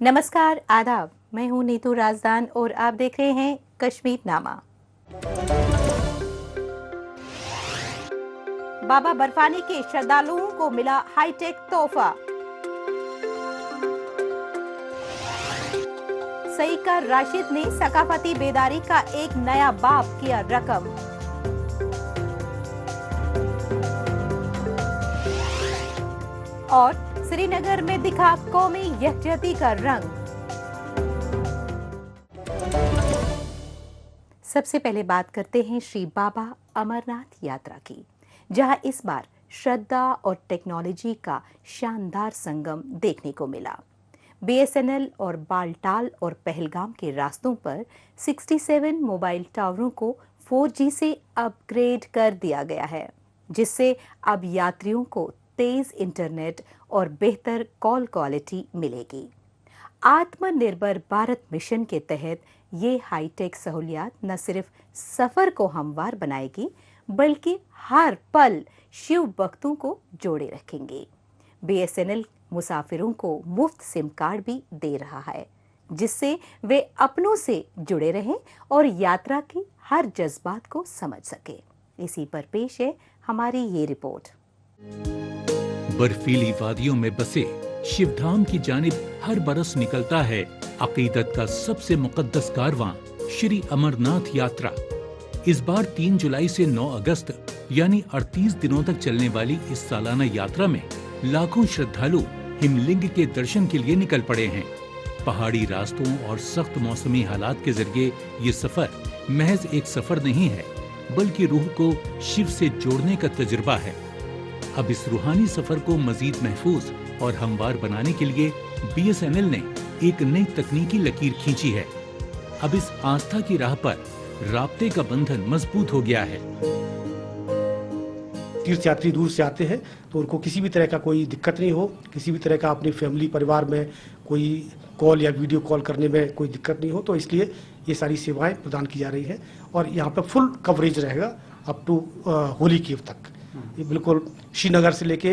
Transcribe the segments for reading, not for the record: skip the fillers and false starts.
नमस्कार, आदाब। मैं हूं नीतू राजदान और आप देख रहे हैं कश्मीर नामा। बाबा बर्फानी के श्रद्धालुओं को मिला हाईटेक तोहफा। सईकर राशिद ने सकाफती बेदारी का एक नया बाब किया रकम। और श्रीनगर में दिखा कौमी यकजहती का रंग। सबसे पहले बात करते हैं श्री बाबा अमरनाथ यात्रा की, जहां इस बार श्रद्धा और टेक्नोलॉजी का शानदार संगम देखने को मिला। बीएसएनएल और बालटाल और पहलगाम के रास्तों पर 67 मोबाइल टावरों को 4G से अपग्रेड कर दिया गया है, जिससे अब यात्रियों को तेज इंटरनेट और बेहतर कॉल क्वालिटी मिलेगी। आत्मनिर्भर भारत मिशन के तहत ये हाईटेक सहूलियात न सिर्फ सफर को हमवार बनाएगी, बल्कि हर पल शिव भक्तों को जोड़े रखेंगे। बीएसएनएल मुसाफिरों को मुफ्त सिम कार्ड भी दे रहा है, जिससे वे अपनों से जुड़े रहें और यात्रा की हर जज्बात को समझ सके। इसी पर पेश है हमारी ये रिपोर्ट। बर्फीली वादियों में बसे शिवधाम की जानिब हर बरस निकलता है अकीदत का सबसे मुकद्दस कारवां श्री अमरनाथ यात्रा। इस बार 3 जुलाई से 9 अगस्त यानी 38 दिनों तक चलने वाली इस सालाना यात्रा में लाखों श्रद्धालु हिमलिंग के दर्शन के लिए निकल पड़े हैं। पहाड़ी रास्तों और सख्त मौसमी हालात के जरिए ये सफर महज एक सफर नहीं है, बल्कि रूह को शिव से जोड़ने का तजुर्बा है। अब इस रूहानी सफर को मजीद महफूज और हमवार बनाने के लिए बीएसएनएल ने एक नई तकनीकी लकीर खींची है। अब इस आस्था की राह पर राब्ते का बंधन मजबूत हो गया है। तीर्थयात्री दूर से आते हैं तो उनको किसी भी तरह का कोई दिक्कत नहीं हो, किसी भी तरह का अपनी फैमिली परिवार में कोई कॉल या वीडियो कॉल करने में कोई दिक्कत नहीं हो, तो इसलिए ये सारी सेवाएं प्रदान की जा रही हैं। और यहाँ पर फुल कवरेज रहेगा अप टू होली केव तक। ये बिल्कुल श्रीनगर से लेके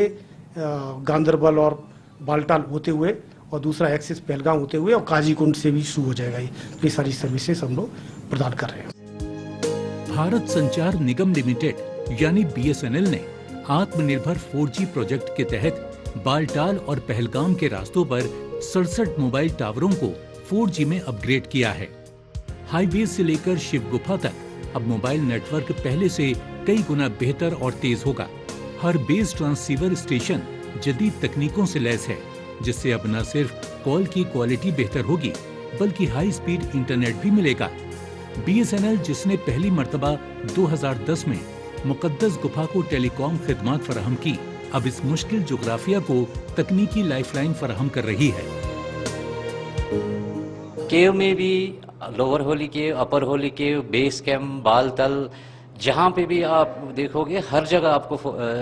गांदरबल और बालटाल होते हुए और दूसरा एक्सेस पहलगाम होते हुए और काजीकुंड से भी शुरू हो जाएगा। ये सारी सर्विसेज हम लोग प्रदान कर रहे हैं। भारत संचार निगम लिमिटेड यानी बीएसएनएल ने आत्मनिर्भर 4G प्रोजेक्ट के तहत बालटाल और पहलगाम के रास्तों पर 67 मोबाइल टावरों को 4G में अपग्रेड किया है। हाईवे से लेकर शिव गुफा तक अब मोबाइल नेटवर्क पहले से कई गुना बेहतर और तेज होगा। हर बेस ट्रांसीवर स्टेशन जदीद तकनीकों से लैस है, जिससे अब न सिर्फ कॉल की क्वालिटी बेहतर होगी, बल्कि हाई स्पीड इंटरनेट भी मिलेगा। बीएसएनएल, जिसने पहली मर्तबा 2010 में मुकद्दस गुफा को टेलीकॉम खिदमात फराहम की, अब इस मुश्किल जोग्राफिया को तकनीकी लाइफलाइन फराहम कर रही है। केव में भी लोअर होली केव, अपर होली केव, बेस कैम्प, बालतल, जहाँ पे भी आप देखोगे हर जगह आपको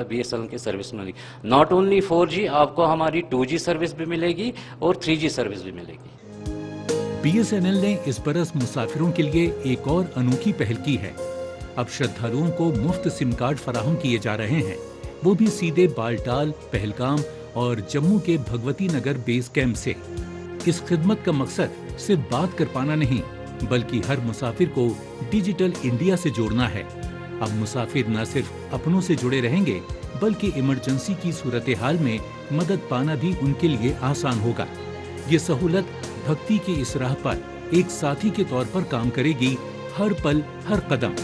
बीएसएनएल की सर्विस मिलेगी। नॉट ओनली 4G, आपको हमारी 2G सर्विस भी मिलेगी और 3G सर्विस भी मिलेगी। बीएसएनएल ने इस बरस मुसाफिरों के लिए एक और अनोखी पहल की है। अब श्रद्धालुओं को मुफ्त सिम कार्ड फराहम किए जा रहे हैं, वो भी सीधे बालटाल, पहलगाम और जम्मू के भगवती नगर बेस कैंप से। इस खिदमत का मकसद सिर्फ बात कर पाना नहीं, बल्कि हर मुसाफिर को डिजिटल इंडिया से जोड़ना है। अब मुसाफिर न सिर्फ अपनों से जुड़े रहेंगे, बल्कि इमरजेंसी की सूरत हाल में मदद पाना भी उनके लिए आसान होगा। ये सहूलत भक्ति की इस राह पर एक साथी के तौर पर काम करेगी, हर पल हर कदम।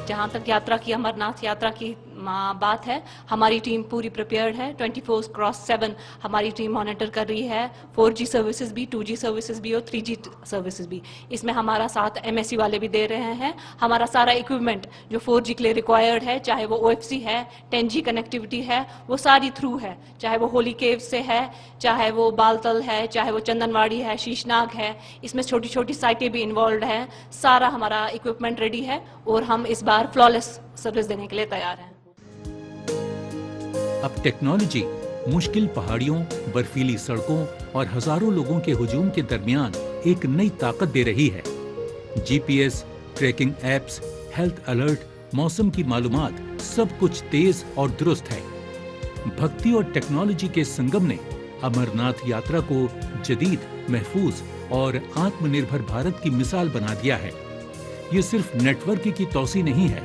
जहाँ तक यात्रा की, अमरनाथ यात्रा की बात है, हमारी टीम पूरी प्रिपेयर्ड है। 24/7 हमारी टीम मॉनिटर कर रही है। 4G सर्विसेज भी, 2G सर्विसेज भी और 3G सर्विसेज भी। इसमें हमारा साथ MSC वाले भी दे रहे हैं। हमारा सारा इक्विपमेंट जो 4G के लिए रिक्वायर्ड है, चाहे वो OFC है, 10G कनेक्टिविटी है, वो सारी थ्रू है। चाहे वो होली केव से है, चाहे वो बालतल है, चाहे वो चंदनवाड़ी है, शीशनाग है, इसमें छोटी छोटी साइटें भी इन्वॉल्व हैं। सारा हमारा इक्विपमेंट रेडी है और हम इस बार फ्लॉलेस सर्विस देने के लिए तैयार हैं। अब टेक्नोलॉजी मुश्किल पहाड़ियों, बर्फीली सड़कों और हजारों लोगों के हुजूम के दरमियान एक नई ताकत दे रही है। GPS, tracking apps, health alert, मौसम की मालूमात, सब कुछ तेज और दुरुस्त है। भक्ति और टेक्नोलॉजी के संगम ने अमरनाथ यात्रा को जदीद, महफूज और आत्मनिर्भर भारत की मिसाल बना दिया है। ये सिर्फ नेटवर्क की तौसी नहीं है,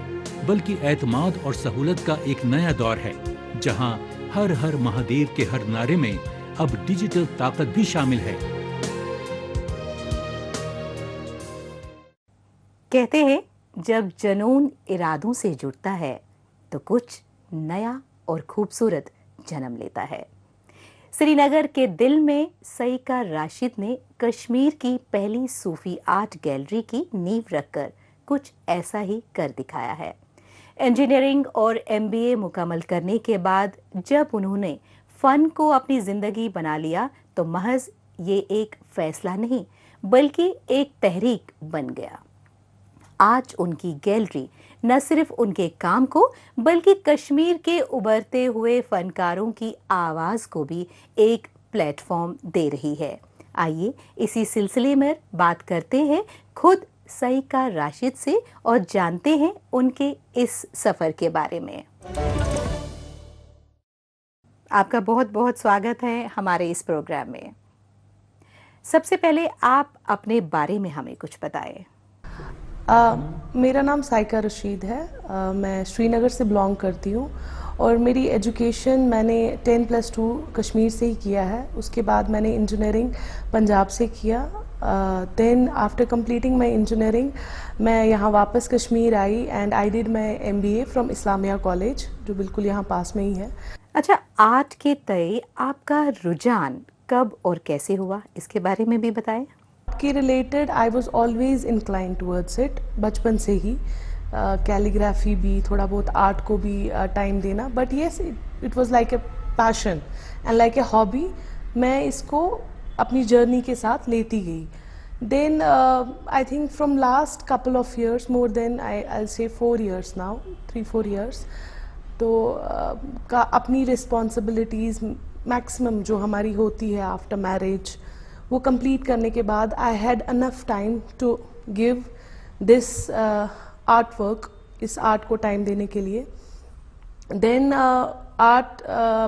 बल्कि एतमाद और सहूलत का एक नया दौर है, जहां हर हर महादेव के हर नारे में अब डिजिटल ताकत भी शामिल है। कहते हैं जब जुनून इरादों से जुड़ता है तो कुछ नया और खूबसूरत जन्म लेता है। श्रीनगर के दिल में सईका राशिद ने कश्मीर की पहली सूफी आर्ट गैलरी की नींव रखकर कुछ ऐसा ही कर दिखाया है। इंजीनियरिंग और MBA मुकम्मल करने के बाद जब उन्होंने फन को अपनी जिंदगी बना लिया तो महज ये एक फैसला नहीं बल्कि एक तहरीक बन गया। आज उनकी गैलरी न सिर्फ उनके काम को बल्कि कश्मीर के उभरते हुए फनकारों की आवाज को भी एक प्लेटफॉर्म दे रही है। आइए इसी सिलसिले में बात करते हैं खुद सईका राशिद से और जानते हैं उनके इस सफर के बारे में। आपका बहुत बहुत स्वागत है हमारे इस प्रोग्राम में। सबसे पहले आप अपने बारे में हमें कुछ बताएं। मेरा नाम सईका राशिद है। मैं श्रीनगर से बिलोंग करती हूँ और मेरी एजुकेशन मैंने 10+2 कश्मीर से ही किया है। उसके बाद मैंने इंजीनियरिंग पंजाब से किया। Then after completing my engineering मैं यहाँ वापस कश्मीर आई and I did my MBA from Islamia college, जो बिल्कुल यहाँ पास में ही है। अच्छा, आर्ट के तय आपका रुझान कब और कैसे हुआ, इसके बारे में भी बताएं। के related I was always incline towards it, बचपन से ही कैलीग्राफी भी, थोड़ा बहुत आर्ट को भी टाइम देना, but yes it was like a passion and like a hobby. मैं इसको अपनी जर्नी के साथ लेती गई। Then I think from last couple of years, more than I say 4 years now, 3-4 years, तो का अपनी रिस्पॉन्सिबिलिटीज़ मैक्सिमम जो हमारी होती है आफ्टर मैरिज, वो कंप्लीट करने के बाद I had enough time to give this art work, इस आर्ट को टाइम देने के लिए। देन आर्ट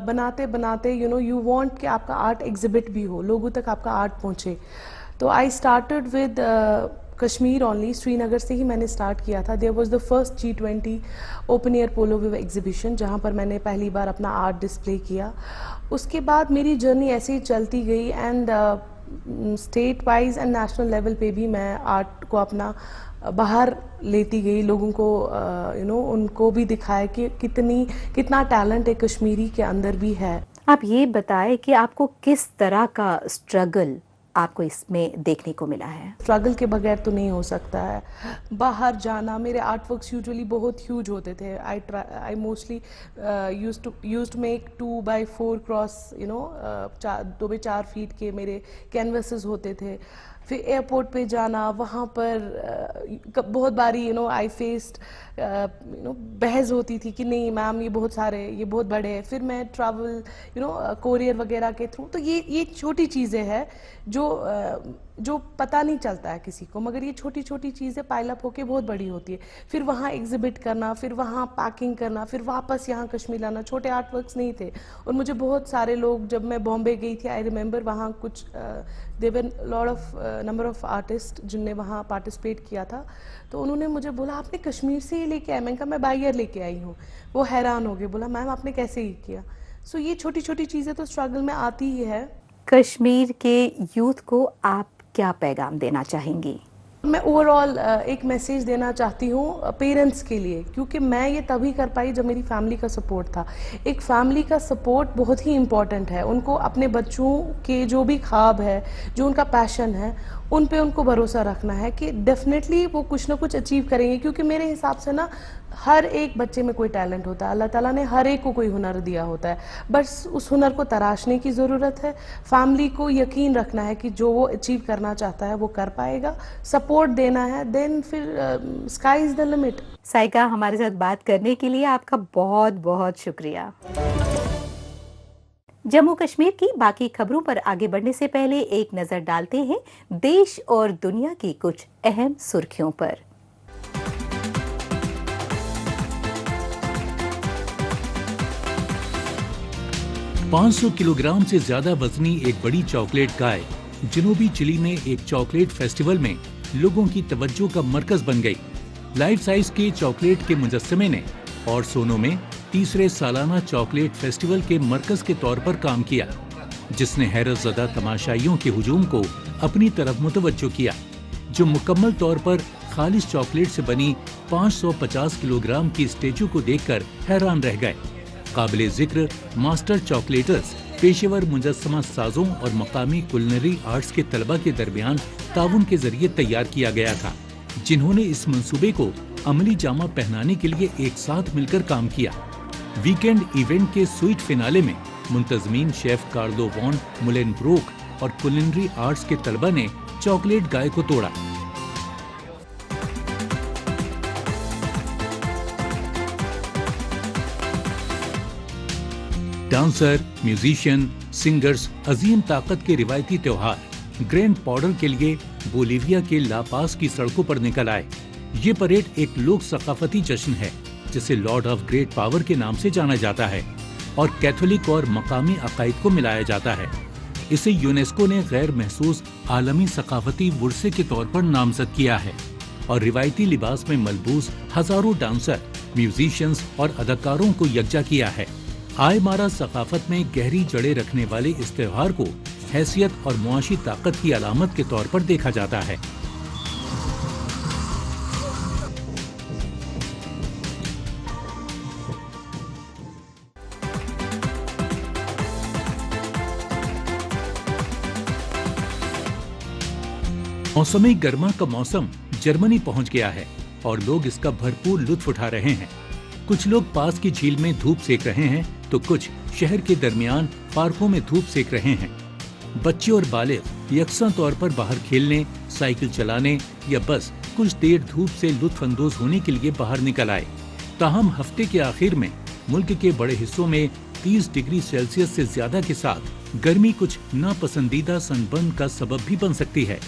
बनाते बनाते यू वांट कि आपका आर्ट एग्जिबिट भी हो, लोगों तक आपका आर्ट पहुँचे। तो I started with Kashmir only, Srinagar से ही मैंने स्टार्ट किया था। There was the first G20 open air polo view exhibition, जहाँ पर मैंने पहली बार अपना आर्ट डिस्प्ले किया। उसके बाद मेरी जर्नी ऐसे ही चलती गई and state wise and national level पे भी मैं आर्ट को अपना बाहर लेती गई, लोगों को उनको भी दिखाया कि कितना टैलेंट एक कश्मीरी के अंदर भी है। आप ये बताएं कि आपको किस तरह का स्ट्रगल आपको इसमें देखने को मिला है। स्ट्रगल के बगैर तो नहीं हो सकता है। बाहर जाना, मेरे आर्ट वर्क्स यूजुअली बहुत ह्यूज होते थे। I mostly used to make 2x4 cross 2x4 feet के मेरे कैनवसेस होते थे। फिर एयरपोर्ट पे जाना, वहाँ पर बहुत बारी आई फेस्ड बहस होती थी कि नहीं मैम ये बहुत बड़े हैं। फिर मैं ट्रैवल कोरियर वगैरह के थ्रू, तो ये छोटी चीज़ें हैं जो पता नहीं चलता है किसी को, मगर ये छोटी छोटी चीज़ें पाइल अप होके बहुत बड़ी होती है। फिर वहाँ एग्जिबिट करना, फिर वहाँ पैकिंग करना, फिर वापस यहाँ कश्मीर लाना। छोटे आर्ट वर्क्स नहीं थे और मुझे बहुत सारे लोग, जब मैं बॉम्बे गई थी आई रिमेंबर, वहाँ कुछ there lot of number of artist जिनने वहाँ पार्टिसिपेट किया था, तो उन्होंने मुझे बोला आपने कश्मीर से ही लेके आया? मैंने कहा मैं बाई ईयर लेके आई हूँ। वो हैरान हो गए, बोला मैम आपने कैसे ही किया? सो ये छोटी छोटी चीज़ें तो स्ट्रगल में आती ही है। कश्मीर के यूथ को आप क्या पैगाम देना चाहेंगी? मैं ओवरऑल एक मैसेज देना चाहती हूँ पेरेंट्स के लिए, क्योंकि मैं ये तभी कर पाई जब मेरी फैमिली का सपोर्ट था। एक फैमिली का सपोर्ट बहुत ही इम्पॉर्टेंट है। उनको अपने बच्चों के जो भी ख्वाब है, जो उनका पैशन है, उन पे उनको भरोसा रखना है कि डेफिनेटली वो कुछ ना कुछ अचीव करेंगे। क्योंकि मेरे हिसाब से ना हर एक बच्चे में कोई टैलेंट होता है, अल्लाह ताला ने हर एक को कोई हुनर दिया होता है, बस उस हुनर को तराशने की ज़रूरत है। फैमिली को यकीन रखना है कि जो वो अचीव करना चाहता है वो कर पाएगा, सपोर्ट देना है, देन फिर स्काई इज़ द लिमिट। सईका, हमारे साथ बात करने के लिए आपका बहुत बहुत शुक्रिया। जम्मू कश्मीर की बाकी खबरों पर आगे बढ़ने से पहले एक नजर डालते हैं देश और दुनिया की कुछ अहम सुर्खियों पर। 500 किलोग्राम से ज्यादा वजनी एक बड़ी चॉकलेट गाय जनूबी चिली में एक चॉकलेट फेस्टिवल में लोगों की तवज्जो का मरकज बन गई। लाइफ साइज के चॉकलेट के मुजस्समे ने और सोनो में तीसरे सालाना चॉकलेट फेस्टिवल के मरकज के तौर पर काम किया, जिसने हैरतज़दा तमाशाइयों के हुजूम को अपनी तरफ मुतवज्जो किया, जो मुकम्मल तौर पर खालिश चॉकलेट से बनी 550 किलोग्राम की स्टेचू को देखकर हैरान रह गए। काबिले जिक्र मास्टर चॉकलेटर्स पेशेवर मुजस्समा साजों और मकामी कुलिनरी आर्ट्स के तलबा के दरमियान ताउन के जरिए तैयार किया गया था, जिन्होंने इस मंसूबे को अमली जामा पहनाने के लिए एक साथ मिलकर काम किया। वीकेंड इवेंट के स्वीट फिनाले में मुंतजमीन शेफ कार्लो वॉन मुलेनब्रोक और कुलिनरी आर्ट्स के तलबा ने चॉकलेट गाय को तोड़ा। डांसर, म्यूजिशियन, सिंगर्स अजीम ताकत के रिवायती त्योहार ग्रैंड पाउडर के लिए बोलीविया के लापास की सड़कों पर निकल आए। ये परेड एक लोक सकाफती जश्न है जिसे लॉर्ड ऑफ ग्रेट पावर के नाम से जाना जाता है और कैथोलिक और मकामी अकायद को मिलाया जाता है। इसे यूनेस्को ने गैर महसूस आलमी सकाफती विरसे के तौर पर नामजद किया है और रिवायती लिबास में मलबूस हजारों डांसर, म्यूजिशियंस और अदाकारों को यकजा किया है। आय मारा सकाफत में गहरी जड़ें रखने वाले इस त्योहार को हैसियत और मुआशी ताकत की अलामत के तौर पर देखा जाता है। मौसमी गर्मा का मौसम जर्मनी पहुंच गया है और लोग इसका भरपूर लुत्फ उठा रहे हैं। कुछ लोग पास की झील में धूप सेक रहे हैं तो कुछ शहर के दरमियान पार्कों में धूप सेक रहे हैं। बच्चे और बालिग यकसा तौर पर बाहर खेलने, साइकिल चलाने या बस कुछ देर धूप से लुत्फ अंदोज होने के लिए बाहर निकल आए। ताहम हफ्ते के आखिर में मुल्क के बड़े हिस्सों में 30 डिग्री सेल्सियस से ज्यादा के साथ गर्मी कुछ नापसंदीदा सनबर्न का सबब भी बन सकती है।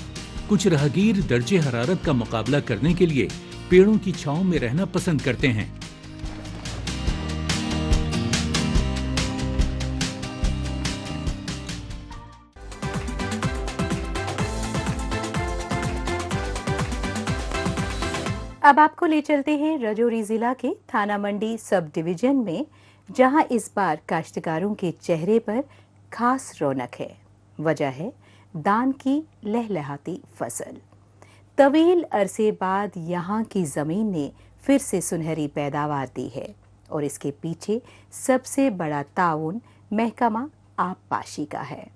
कुछ राहगीर दर्जे हरारत का मुकाबला करने के लिए पेड़ों की छांव में रहना पसंद करते हैं। अब आपको ले चलते हैं राजौरी जिला के थाना मंडी सब डिवीजन में, जहां इस बार काश्तकारों के चेहरे पर खास रौनक है। वजह है दान की लहलहाती फसल। तवील अरसे बाद यहां की जमीन ने फिर से सुनहरी पैदावार दी है और इसके पीछे सबसे बड़ा ताउन महकमा आबपाशी का है।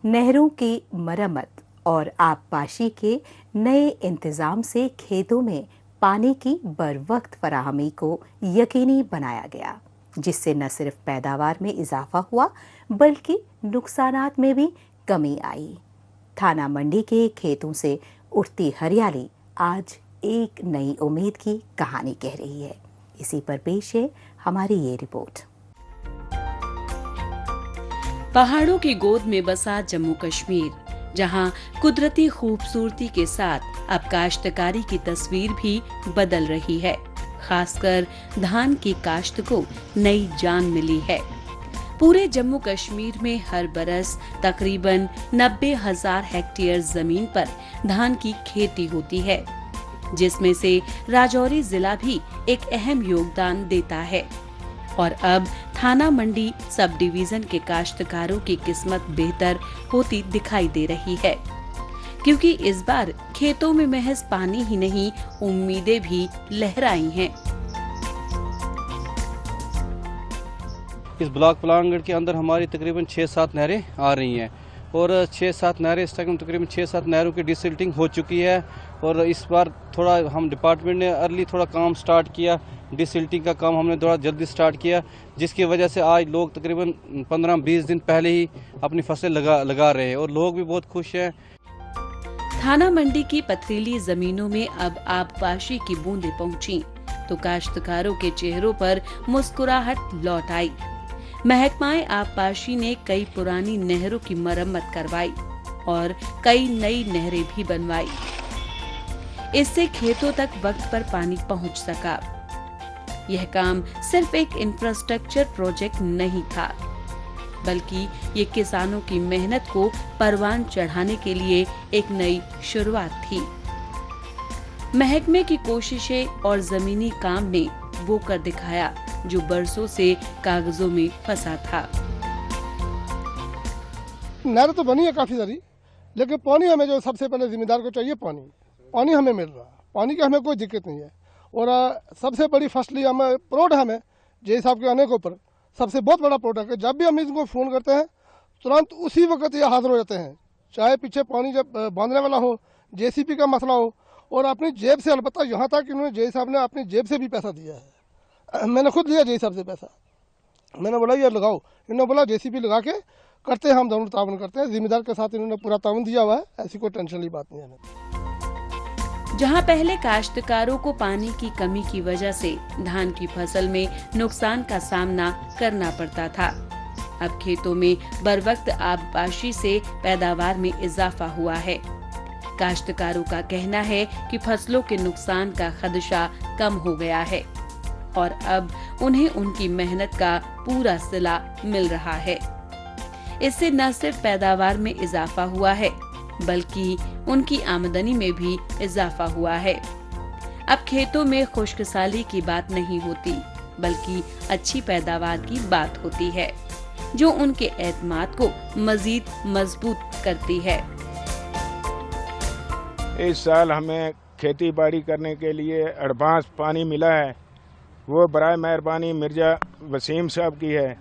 नहरों की मरम्मत और आबपाशी के नए इंतजाम से खेतों में पानी की बरवक्त फराहमी को यकीनी बनाया गया, जिससे न सिर्फ पैदावार में इजाफा हुआ बल्कि नुकसानात में भी कमी आई। थाना मंडी के खेतों से उठती हरियाली आज एक नई उम्मीद की कहानी कह रही है। इसी पर पेश है हमारी ये रिपोर्ट। पहाड़ों की गोद में बसा जम्मू कश्मीर, जहां कुदरती खूबसूरती के साथ अब काश्तकारी की तस्वीर भी बदल रही है। खासकर धान की काश्त को नई जान मिली है। पूरे जम्मू कश्मीर में हर बरस तकरीबन 90,000 हेक्टेयर जमीन पर धान की खेती होती है, जिसमें से राजौरी जिला भी एक अहम योगदान देता है। और अब थाना मंडी सब डिवीजन के काश्तकारों की किस्मत बेहतर होती दिखाई दे रही है, क्योंकि इस बार खेतों में महज पानी ही नहीं, उम्मीदें भी लहराई हैं। इस ब्लॉक पलानगढ़ के अंदर हमारी तकरीबन 6-7 नहरें आ रही हैं और 6-7 नहरें इस टाइम तकरीबन 6-7 नहरों की डिसिल्टिंग हो चुकी है। और इस बार थोड़ा हम डिपार्टमेंट ने अर्ली थोड़ा काम स्टार्ट किया, डिसिल्टिंग का काम हमने थोड़ा जल्दी स्टार्ट किया, जिसकी वजह से आज लोग तकरीबन 15-20 दिन पहले ही अपनी फसल लगा रहे हैं और लोग भी बहुत खुश हैं। थाना मंडी की पथरीली जमीनों में अब आबपाशी की बूंदें पहुंची तो काश्तकारों के चेहरों पर मुस्कुराहट लौट आई। महकमाए आबपाशी ने कई पुरानी नहरों की मरम्मत करवाई और कई नई नहरें भी बनवाई। इससे खेतों तक वक्त पर पानी पहुंच सका। यह काम सिर्फ एक इंफ्रास्ट्रक्चर प्रोजेक्ट नहीं था, बल्कि ये किसानों की मेहनत को परवान चढ़ाने के लिए एक नई शुरुआत थी। महकमे की कोशिशें और जमीनी काम ने वो कर दिखाया जो बरसों से कागजों में फंसा था। नहर तो बनी है काफी सारी, लेकिन पानी हमें जो सबसे पहले जिम्मेदार को चाहिए, पानी हमें मिल रहा है, पानी की हमें कोई दिक्कत नहीं है। और सबसे बड़ी फसली हमें प्रोड हमें जे साहब के आने के ऊपर सबसे बहुत बड़ा प्रोडक्ट है। जब भी हम इनको फ़ोन करते हैं तुरंत उसी वक्त ये हाजिर हो जाते हैं, चाहे पीछे पानी जब बांधने वाला हो, जेसीबी का मसला हो, और अपनी जेब से, अलबत्ता यहाँ तक इन्होंने जे साहब ने अपनी जेब से भी पैसा दिया है। मैंने खुद लिया जे साहब से पैसा, मैंने बोला ये लगाओ, इन्होंने बोला जेसीबी लगा के करते हैं, हम दोनों ताउन करते हैं। जिम्मेदार के साथ इन्होंने पूरा ताउन दिया हुआ है, ऐसी कोई टेंशन वाली बात नहीं है। जहां पहले काश्तकारों को पानी की कमी की वजह से धान की फसल में नुकसान का सामना करना पड़ता था, अब खेतों में बरवक्त आबपाशी से पैदावार में इजाफा हुआ है। काश्तकारों का कहना है कि फसलों के नुकसान का खदशा कम हो गया है और अब उन्हें उनकी मेहनत का पूरा सिला मिल रहा है। इससे न सिर्फ पैदावार में इजाफा हुआ है बल्कि उनकी आमदनी में भी इजाफा हुआ है। अब खेतों में खुशकसाली की बात नहीं होती बल्कि अच्छी पैदावार की बात होती है, जो उनके एतमाद को मजीद मजबूत करती है। इस साल हमें खेती बाड़ी करने के लिए एडवांस पानी मिला है, वो बराए मेहरबानी मिर्जा वसीम साहब की है,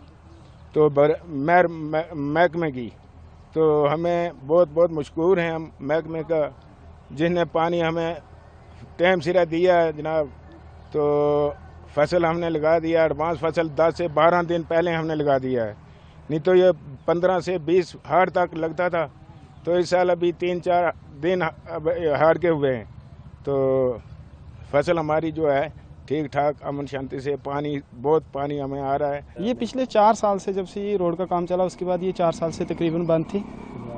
तो महकमे की, तो हमें बहुत बहुत मशकूर हैं हम महकमे का, जिसने पानी हमें टाइम सिरा दिया है जनाब। तो फसल हमने लगा दिया, एडवांस फसल 10 से 12 दिन पहले हमने लगा दिया है, नहीं तो ये 15 से 20 हाड़ तक लगता था। तो इस साल अभी 3-4 दिन हाड़ के हुए हैं, तो फसल हमारी जो है ठीक ठाक अमन शांति से, बहुत पानी हमें आ रहा है। ये पिछले 4 साल से, जब से ये रोड का काम चला उसके बाद ये 4 साल से तकरीबन बंद थी,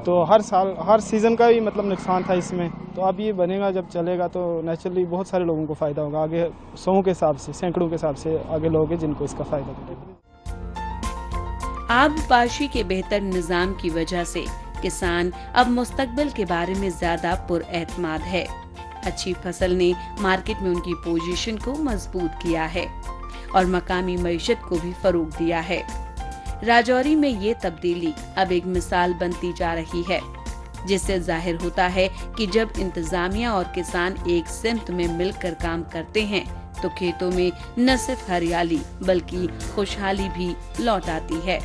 तो हर साल हर सीज़न का भी मतलब नुकसान था इसमें। तो अब ये बनेगा, जब चलेगा तो नेचुरली बहुत सारे लोगों को फ़ायदा होगा, आगे 100 के हिसाब से, सैकड़ों के हिसाब से आगे लोग हैं जिनको इसका फ़ायदा मिलेगा। आबपाशी के बेहतर निजाम की वजह से किसान अब मुस्तकबिल के बारे में ज्यादा पुरएतमाद है। अच्छी फसल ने मार्केट में उनकी पोजीशन को मजबूत किया है और मकामी मईशत को भी फरोग दिया है। राजौरी में ये तब्दीली अब एक मिसाल बनती जा रही है, जिससे जाहिर होता है कि जब इंतजामिया और किसान एक सिमत में मिलकर काम करते हैं तो खेतों में न सिर्फ हरियाली बल्कि खुशहाली भी लौट आती है।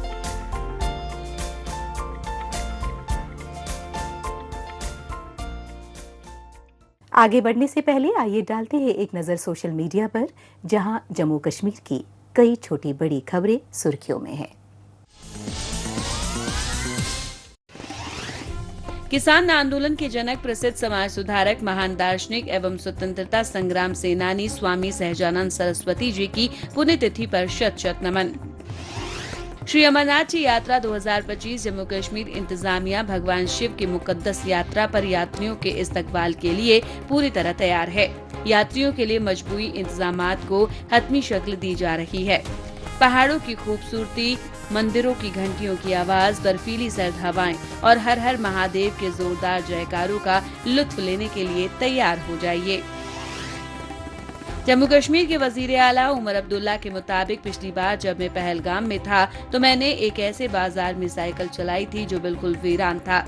आगे बढ़ने से पहले आइए डालते हैं एक नजर सोशल मीडिया पर, जहां जम्मू कश्मीर की कई छोटी बड़ी खबरें सुर्खियों में हैं। किसान आंदोलन के जनक, प्रसिद्ध समाज सुधारक, महान दार्शनिक एवं स्वतंत्रता संग्राम सेनानी स्वामी सहजानंद सरस्वती जी की पुण्यतिथि पर शत शत नमन। श्री अमरनाथ जी यात्रा 2025 जम्मू कश्मीर इंतजामिया भगवान शिव की मुकद्दस यात्रा पर यात्रियों के इस्तकबाल के लिए पूरी तरह तैयार है। यात्रियों के लिए मजबूरी इंतजामात को हतमी शक्ल दी जा रही है। पहाड़ों की खूबसूरती, मंदिरों की घंटियों की आवाज, बर्फीली सर्द हवाएं और हर हर महादेव के जोरदार जयकारों का लुत्फ लेने के लिए तैयार हो जाइए। जम्मू कश्मीर के वजीर आला उमर अब्दुल्ला के मुताबिक पिछली बार जब मैं पहलगाम में था तो मैंने एक ऐसे बाजार में साइकिल चलाई थी जो बिल्कुल वीरान था।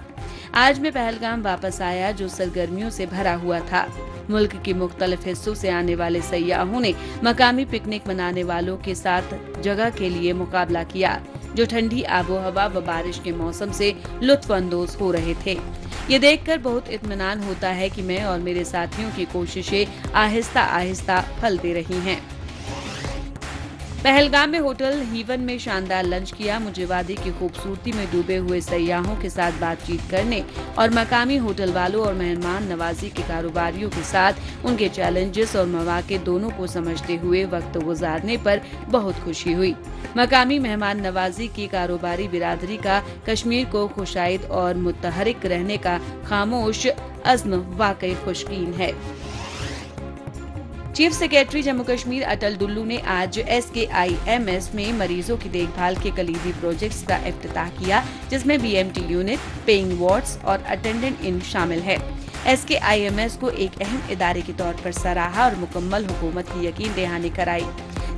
आज मैं पहलगाम वापस आया जो सरगर्मियों से भरा हुआ था। मुल्क के मुख्तलिफ हिस्सों से आने वाले सयाहों ने मकामी पिकनिक मनाने वालों के साथ जगह के लिए मुकाबला किया, जो ठंडी आबोहवा व बारिश के मौसम से लुत्फ अंदोज हो रहे थे। ये देखकर बहुत इत्मीनान होता है कि मैं और मेरे साथियों की कोशिशें आहिस्ता आहिस्ता फल दे रही हैं। पहलगाम में होटल हीवन में शानदार लंच किया। मुझे वादी की खूबसूरती में डूबे हुए सयाहों के साथ बातचीत करने और मकामी होटल वालों और मेहमान नवाजी के कारोबारियों के साथ उनके चैलेंजेस और मौके दोनों को समझते हुए वक्त गुजारने पर बहुत खुशी हुई। मकामी मेहमान नवाजी की कारोबारी बिरादरी का कश्मीर को खुशाइद और मुतहरिक रहने का खामोश अज़्म वाकई खुशकीन है। चीफ सेक्रेटरी जम्मू कश्मीर अटल डुल्लू ने आज SKIMS में मरीजों की देखभाल के कलीदी प्रोजेक्ट्स का इफ्तिताह किया, जिसमें BMT यूनिट, पेइंग वार्ड्स और अटेंडेंट इन शामिल है। SKIMS को एक अहम इदारे के तौर पर सराहा और मुकम्मल हुकूमत की यकीन दहानी कराई।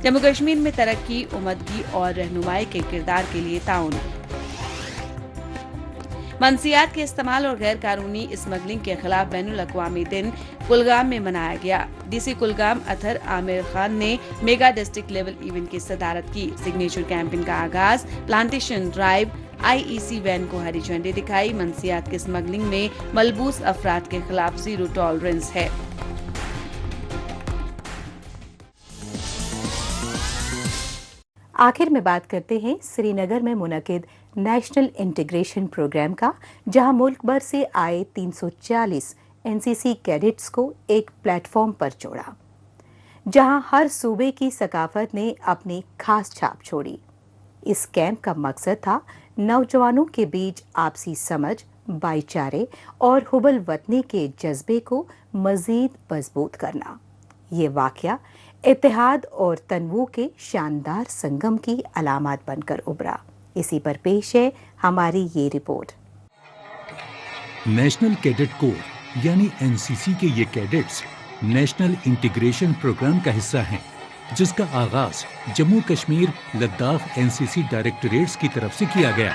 जम्मू कश्मीर में तरक्की, उम्मदगी और रहनुमाई के किरदार के लिए ताउन। मंशियात के इस्तेमाल और गैर कानूनी स्मगलिंग के खिलाफ बैनुल अक़वामी दिन कुलगाम में मनाया गया। DC कुलगाम अथर आमिर खान ने मेगा डिस्ट्रिक्ट लेवल इवेंट की सदारत की। सिग्नेचर कैंपेन का आगाज प्लांटेशन ड्राइव IEC वैन को हरी झंडी दिखाई। मंशियात के स्मगलिंग में मलबूस अफराद के खिलाफ जीरो टॉलरेंस है। आखिर में बात करते हैं श्रीनगर में मुनक़िद नेशनल इंटीग्रेशन प्रोग्राम का, जहां मुल्क भर से आए 340 NCC कैडेट्स को एक प्लेटफॉर्म पर जोड़ा, जहां हर सूबे की सकाफत ने अपनी खास छाप छोड़ी। इस कैंप का मकसद था नौजवानों के बीच आपसी समझ, भाईचारे और हुबल वतनी के जज्बे को मजीद मजबूत करना। ये वाक़या इत्तेहाद और तनवू के शानदार संगम की अलामत बनकर उभरा। इसी पर पेश है हमारी ये रिपोर्ट। नेशनल कैडेट कोर यानी NCC के ये कैडेट्स नेशनल इंटीग्रेशन प्रोग्राम का हिस्सा हैं, जिसका आगाज जम्मू कश्मीर लद्दाख NCC डायरेक्टरेट्स की तरफ से किया गया।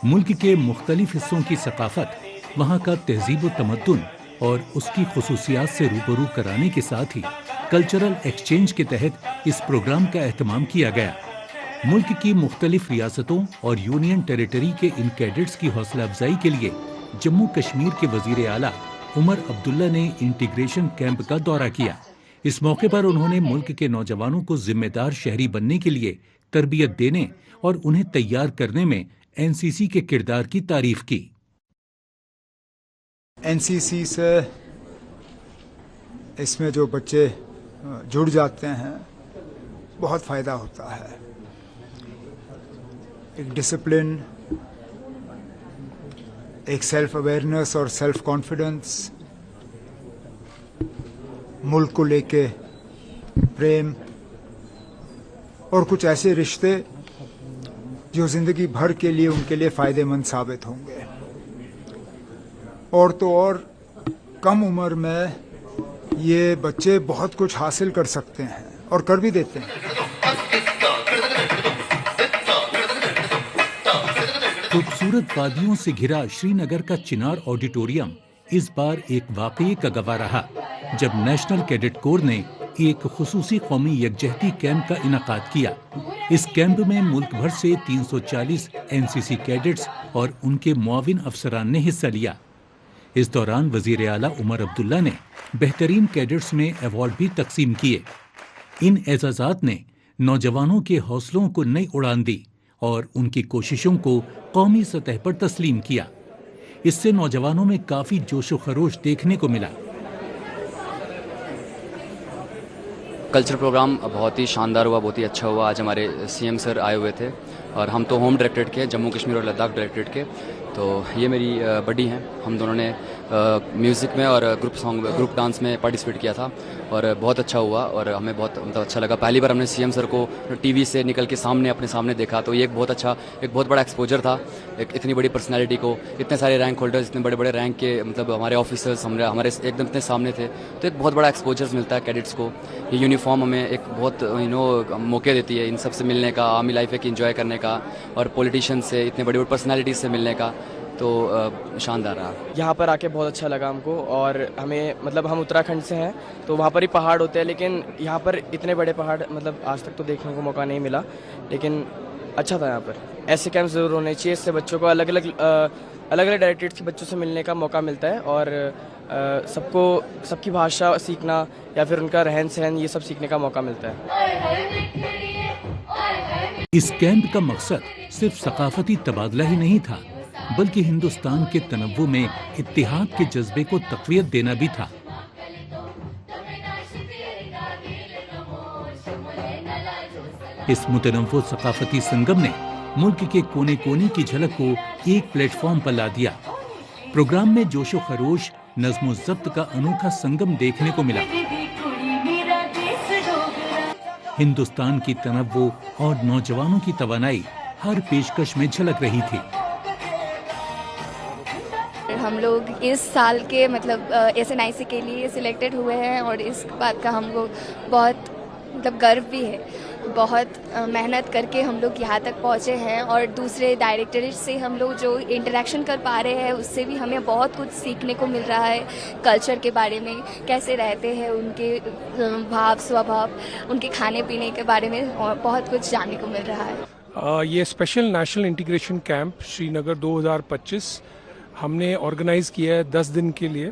मुल्क के मुख्तलिफ हिस्सों की सकाफत, वहाँ का तहजीब व तमद्दुन और उसकी खुसूसियात से रूबरू कराने के साथ ही कल्चरल एक्सचेंज के तहत इस प्रोग्राम का एहतमाम किया गया। मुल्क की मुख्तलिफ रियासतों और यूनियन टेरिटरी के इन कैडेट्स की हौसला अफजाई के लिए जम्मू कश्मीर के वजीर आला उमर अब्दुल्ला ने इंटीग्रेशन कैंप का दौरा किया। इस मौके पर उन्होंने मुल्क के नौजवानों को जिम्मेदार शहरी बनने के लिए तरबियत देने और उन्हें तैयार करने में NCC के किरदार की तारीफ की। NCC से इसमें जो बच्चे जुड़ जाते हैं बहुत फ़ायदा होता है। एक डिसिप्लिन, एक सेल्फ अवेयरनेस और सेल्फ कॉन्फिडेंस, मुल्क को लेके प्रेम और कुछ ऐसे रिश्ते जो ज़िंदगी भर के लिए उनके लिए फ़ायदेमंद साबित होंगे। और तो और कम उम्र में ये बच्चे बहुत कुछ हासिल कर सकते हैं और कर भी देते हैं। खूबसूरत वादियों से घिरा श्रीनगर का चिनार ऑडिटोरियम इस बार एक वाक़ये का गवाह रहा, जब नेशनल कैडेट कोर ने एक खुसूसी कौमी यकजहती कैंप का इनाकाद किया। इस कैंप में मुल्क भर से 340 NCC कैडेट्स और उनके मुआविन अफसरान ने हिस्सा लिया। इस दौरान वजीर आला उमर अब्दुल्ला ने बेहतरीन कैडेट्स में अवार्ड भी तकसीम किए। इन एजाज़ात ने नौजवानों के हौसलों को नई उड़ान दी और उनकी कोशिशों को कौमी सतह पर तस्लीम किया। इससे नौजवानों में काफ़ी जोशो खरोश देखने को मिला। कल्चर प्रोग्राम बहुत ही शानदार हुआ, बहुत ही अच्छा हुआ। आज हमारे CM सर आए हुए थे और हम तो होम डायरेक्टरेट के, जम्मू कश्मीर और लद्दाख डायरेक्टरेट के। तो ये मेरी बडी हैं। हम दोनों ने म्यूज़िक में और ग्रुप डांस में पार्टिसिपेट किया था और बहुत अच्छा हुआ और हमें बहुत अच्छा लगा। पहली बार हमने CM सर को TV से निकल के अपने सामने देखा, तो ये एक बहुत बड़ा एक्सपोजर था। एक इतनी बड़ी पर्सनैलिटी को, इतने सारे रैंक होल्डर्स, इतने बड़े बड़े रैंक के हमारे ऑफिसर्स हमारे एकदम इतने सामने थे, तो एक बहुत बड़ा एक्सपोजर मिलता है कैडेट्स को। ये यूनिफॉर्म हमें एक बहुत मौके देती है इन सब से मिलने का, आर्मी लाइफ एक इंजॉय करने का और पॉलिटिशियन से, इतने बड़ी बड़ी पर्सनैलिटीज से मिलने का। तो शानदार रहा। यहाँ पर आके बहुत अच्छा लगा हमको। और हमें हम उत्तराखंड से हैं, तो वहाँ पर ही पहाड़ होते हैं, लेकिन यहाँ पर इतने बड़े पहाड़ आज तक तो देखने को मौका नहीं मिला, लेकिन अच्छा था। यहाँ पर ऐसे कैंप ज़रूर होने चाहिए, इससे बच्चों को अलग अलग डायरेक्टरेट्स के बच्चों से मिलने का मौका मिलता है और सबकी भाषा सीखना या फिर उनका रहन सहन, ये सब सीखने का मौका मिलता है। इस कैंप का मकसद सिर्फ सकाफती तबादला ही नहीं था, बल्कि हिंदुस्तान के तनव्वु में इत्तेहाद के जज्बे को तक़वियत देना भी था। इस मुतनव्वु सकाफती संगम ने मुल्क के कोने कोने की झलक को एक प्लेटफॉर्म पर ला दिया। प्रोग्राम में जोशो खरोश, नज़्मो ज़ब्त का अनोखा संगम देखने को मिला। हिंदुस्तान की तनव्वो और नौजवानों की तवानाई हर पेशकश में झलक रही थी। हम लोग इस साल के मतलब SNIC के लिए सिलेक्टेड हुए हैं और इस बात का हमको बहुत मतलब गर्व भी है। बहुत मेहनत करके हम लोग यहाँ तक पहुँचे हैं और दूसरे डायरेक्टरेट से हम लोग जो इंटरेक्शन कर पा रहे हैं उससे भी हमें बहुत कुछ सीखने को मिल रहा है। कल्चर के बारे में, कैसे रहते हैं, उनके भाव स्वभाव, उनके खाने पीने के बारे में बहुत कुछ जानने को मिल रहा है। ये special national integration camp Srinagar 2025 हमने ऑर्गेनाइज़ किया है 10 दिन के लिए।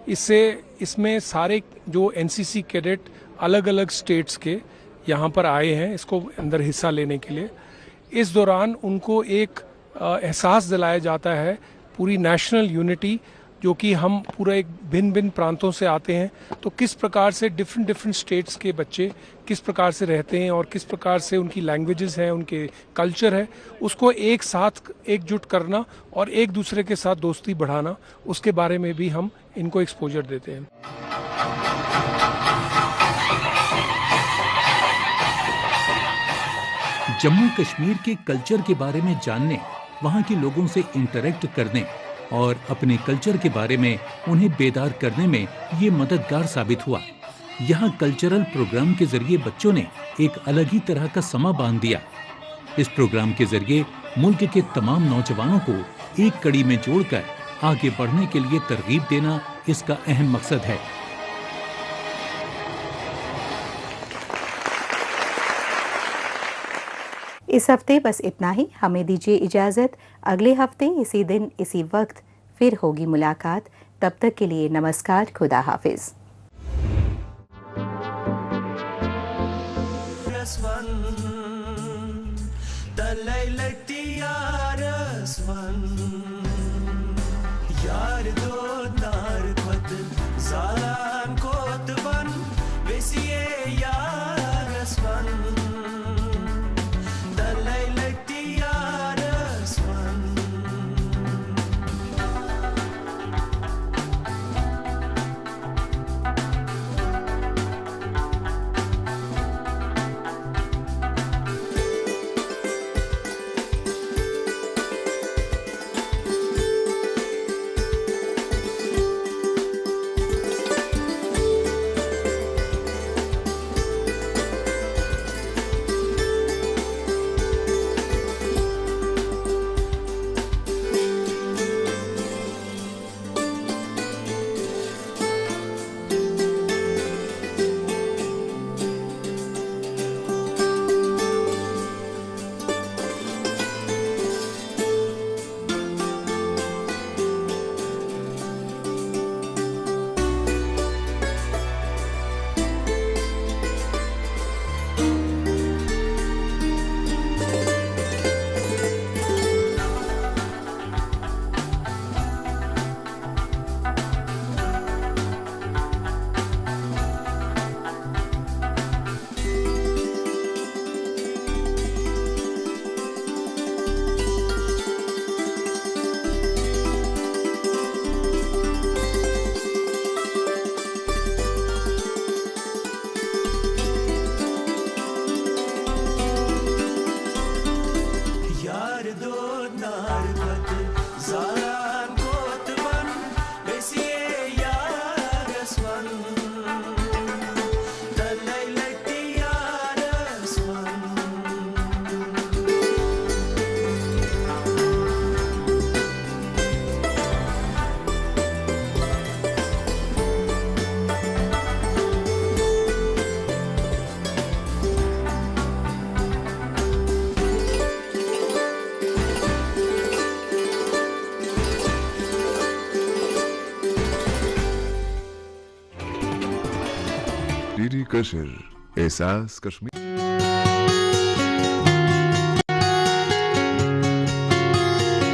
इसमें सारे जो NCC कैडेट अलग अलग स्टेट्स के यहाँ पर आए हैं इसको अंदर हिस्सा लेने के लिए। इस दौरान उनको एक एहसास दिलाया जाता है पूरी नेशनल यूनिटी, जो कि हम पूरा एक भिन्न भिन्न प्रांतों से आते हैं, तो किस प्रकार से डिफरेंट स्टेट्स के बच्चे किस प्रकार से रहते हैं और किस प्रकार से उनकी लैंग्वेजेस हैं, उनके कल्चर है, उसको एक साथ एकजुट करना और एक दूसरे के साथ दोस्ती बढ़ाना, उसके बारे में भी हम इनको एक्सपोजर देते हैं। जम्मू कश्मीर के कल्चर के बारे में जानने, वहाँ के लोगों से इंटरेक्ट करने और अपने कल्चर के बारे में उन्हें बेदार करने में ये मददगार साबित हुआ। यहाँ कल्चरल प्रोग्राम के जरिए बच्चों ने एक अलग ही तरह का समा बांध दिया। इस प्रोग्राम के जरिए मुल्क के तमाम नौजवानों को एक कड़ी में जोड़कर आगे बढ़ने के लिए तरगीब देना इसका अहम मकसद है। इस हफ्ते बस इतना ही। हमें दीजिए इजाज़त। अगले हफ्ते इसी दिन इसी वक्त फिर होगी मुलाकात। तब तक के लिए नमस्कार, खुदा हाफिज। डीडी कश्मीर, एहसास कश्मीर।